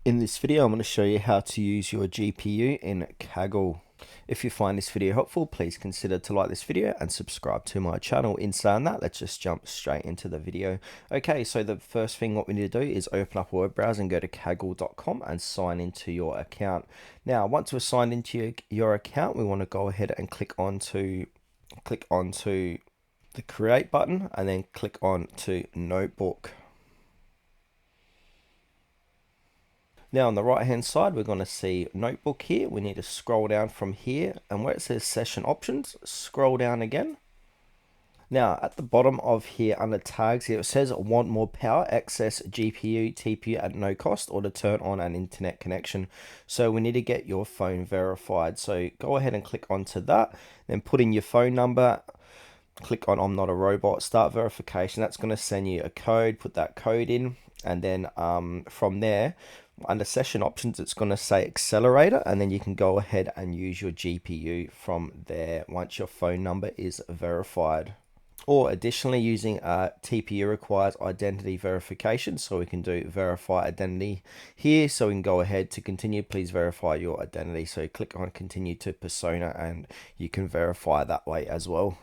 In this video, I'm going to show you how to use your GPU in Kaggle. If you find this video helpful, please consider to like this video and subscribe to my channel. In saying that, let's just jump straight into the video. Okay, so the first thing what we need to do is open up a web browser and go to kaggle.com and sign into your account. Now, once we're signed into your account, we want to go ahead and click onto the create button and then click on to notebook. Now on the right hand side, we're going to see notebook here. We need to scroll down from here, and where it says session options, scroll down again. Now at the bottom of here under tags here, it says want more power, access GPU, TPU at no cost, or to turn on an internet connection. So we need to get your phone verified. So go ahead and click onto that, then put in your phone number. Click on I'm not a robot, start verification. That's going to send you a code, put that code in, and then from there, under session options, it's going to say accelerator, and then you can go ahead and use your GPU from there once your phone number is verified. Or additionally, using TPU requires identity verification, so we can do verify identity here. So we can go ahead to continue, please verify your identity. So click on continue to persona and you can verify that way as well.